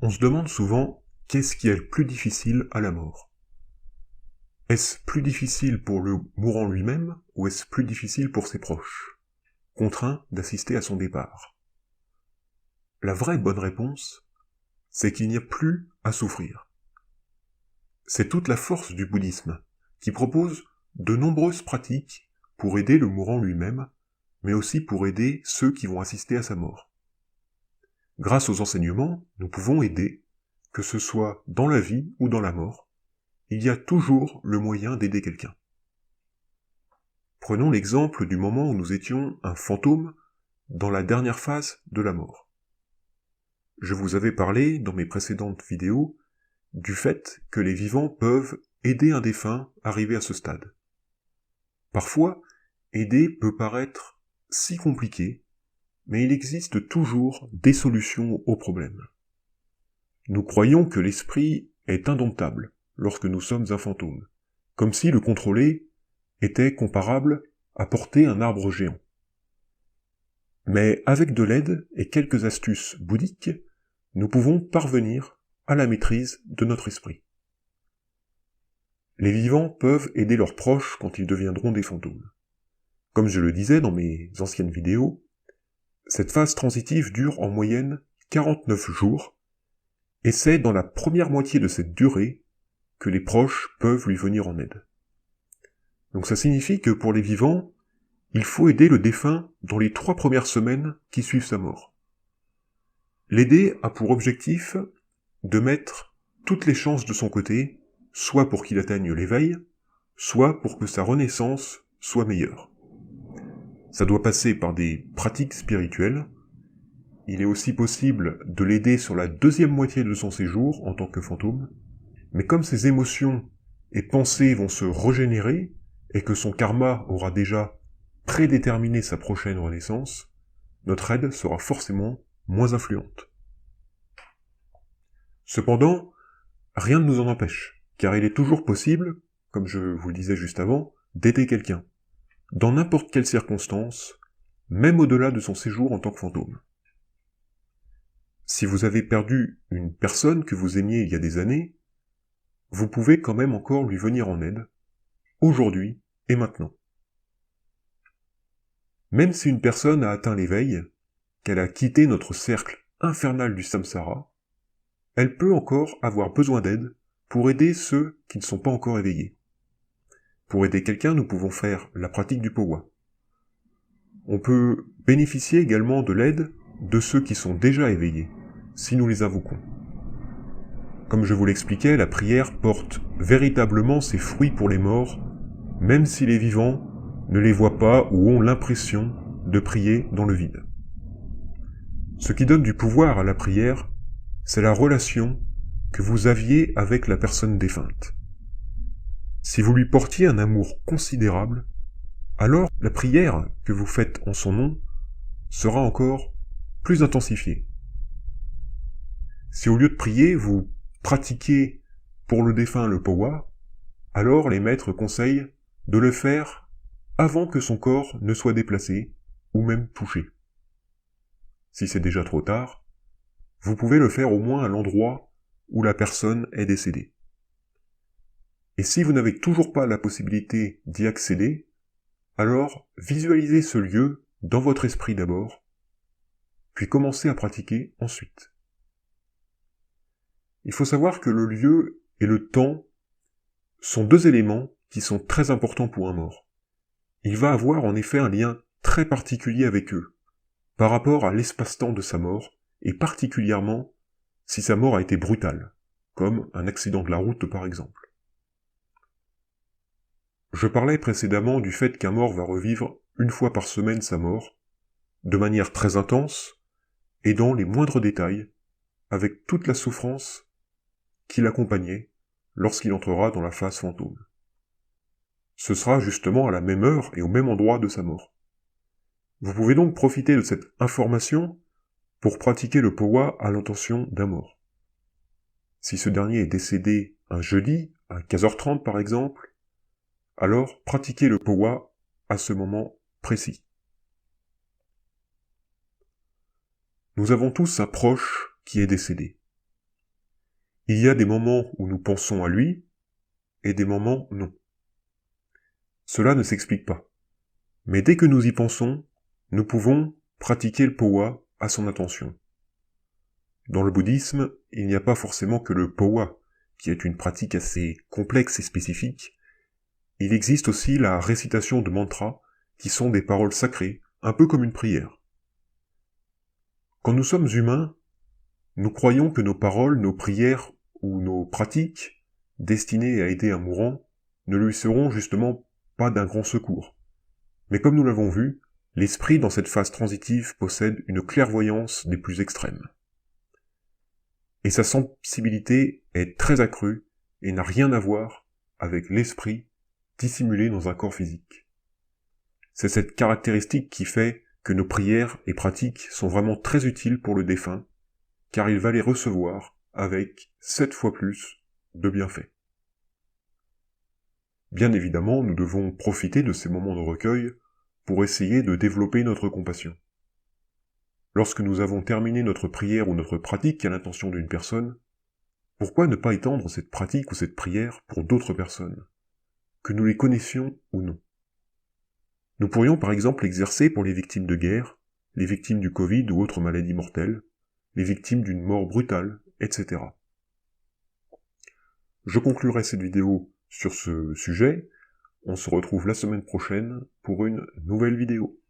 On se demande souvent qu'est-ce qui est le plus difficile à la mort. Est-ce plus difficile pour le mourant lui-même ou est-ce plus difficile pour ses proches, contraints d'assister à son départ? La vraie bonne réponse, c'est qu'il n'y a plus à souffrir. C'est toute la force du bouddhisme, qui propose de nombreuses pratiques pour aider le mourant lui-même, mais aussi pour aider ceux qui vont assister à sa mort. Grâce aux enseignements, nous pouvons aider, que ce soit dans la vie ou dans la mort. Il y a toujours le moyen d'aider quelqu'un. Prenons l'exemple du moment où nous étions un fantôme dans la dernière phase de la mort. Je vous avais parlé, dans mes précédentes vidéos, du fait que les vivants peuvent aider un défunt arrivé à ce stade. Parfois, aider peut paraître si compliqué, mais il existe toujours des solutions aux problèmes. Nous croyons que l'esprit est indomptable lorsque nous sommes un fantôme, comme si le contrôler était comparable à porter un arbre géant. Mais avec de l'aide et quelques astuces bouddhiques, nous pouvons parvenir à la maîtrise de notre esprit. Les vivants peuvent aider leurs proches quand ils deviendront des fantômes. Comme je le disais dans mes anciennes vidéos, cette phase transitive dure en moyenne 49 jours, et c'est dans la première moitié de cette durée que les proches peuvent lui venir en aide. Donc ça signifie que pour les vivants, il faut aider le défunt dans les 3 premières semaines qui suivent sa mort. L'aider a pour objectif de mettre toutes les chances de son côté, soit pour qu'il atteigne l'éveil, soit pour que sa renaissance soit meilleure. Ça doit passer par des pratiques spirituelles. Il est aussi possible de l'aider sur la deuxième moitié de son séjour en tant que fantôme, mais comme ses émotions et pensées vont se régénérer, et que son karma aura déjà prédéterminé sa prochaine renaissance, notre aide sera forcément moins influente. Cependant, rien ne nous en empêche, car il est toujours possible, comme je vous le disais juste avant, d'aider quelqu'un, dans n'importe quelle circonstance, même au-delà de son séjour en tant que fantôme. Si vous avez perdu une personne que vous aimiez il y a des années, vous pouvez quand même encore lui venir en aide, aujourd'hui et maintenant. Même si une personne a atteint l'éveil, qu'elle a quitté notre cercle infernal du samsara, elle peut encore avoir besoin d'aide pour aider ceux qui ne sont pas encore éveillés. Pour aider quelqu'un, nous pouvons faire la pratique du powa. On peut bénéficier également de l'aide de ceux qui sont déjà éveillés, si nous les invoquons. Comme je vous l'expliquais, la prière porte véritablement ses fruits pour les morts, même si les vivants ne les voient pas ou ont l'impression de prier dans le vide. Ce qui donne du pouvoir à la prière, c'est la relation que vous aviez avec la personne défunte. Si vous lui portiez un amour considérable, alors la prière que vous faites en son nom sera encore plus intensifiée. Si au lieu de prier, vous pratiquez pour le défunt le powa, alors les maîtres conseillent de le faire avant que son corps ne soit déplacé ou même touché. Si c'est déjà trop tard, vous pouvez le faire au moins à l'endroit où la personne est décédée. Et si vous n'avez toujours pas la possibilité d'y accéder, alors visualisez ce lieu dans votre esprit d'abord, puis commencez à pratiquer ensuite. Il faut savoir que le lieu et le temps sont 2 éléments qui sont très importants pour un mort. Il va avoir en effet un lien très particulier avec eux, par rapport à l'espace-temps de sa mort, et particulièrement si sa mort a été brutale, comme un accident de la route par exemple. Je parlais précédemment du fait qu'un mort va revivre 1 fois par semaine sa mort, de manière très intense, et dans les moindres détails, avec toute la souffrance qui l'accompagnait lorsqu'il entrera dans la phase fantôme. Ce sera justement à la même heure et au même endroit de sa mort. Vous pouvez donc profiter de cette information pour pratiquer le powa à l'intention d'un mort. Si ce dernier est décédé un jeudi, à 15h30 par exemple, alors pratiquez le powa à ce moment précis. Nous avons tous un proche qui est décédé. Il y a des moments où nous pensons à lui, et des moments non. Cela ne s'explique pas. Mais dès que nous y pensons, nous pouvons pratiquer le powa à son intention. Dans le bouddhisme, il n'y a pas forcément que le powa, qui est une pratique assez complexe et spécifique. Il existe aussi la récitation de mantras, qui sont des paroles sacrées, un peu comme une prière. Quand nous sommes humains, nous croyons que nos paroles, nos prières ou nos pratiques, destinées à aider un mourant, ne lui seront justement pas d'un grand secours. Mais comme nous l'avons vu, l'esprit dans cette phase transitive possède une clairvoyance des plus extrêmes. Et sa sensibilité est très accrue et n'a rien à voir avec l'esprit dissimulé dans un corps physique. C'est cette caractéristique qui fait que nos prières et pratiques sont vraiment très utiles pour le défunt, car il va les recevoir avec 7 fois plus de bienfaits. Bien évidemment, nous devons profiter de ces moments de recueil pour essayer de développer notre compassion. Lorsque nous avons terminé notre prière ou notre pratique à l'intention d'une personne, pourquoi ne pas étendre cette pratique ou cette prière pour d'autres personnes, que nous les connaissions ou non? Nous pourrions par exemple l'exercer pour les victimes de guerre, les victimes du Covid ou autres maladies mortelles, les victimes d'une mort brutale, etc. Je conclurai cette vidéo sur ce sujet. On se retrouve la semaine prochaine pour une nouvelle vidéo.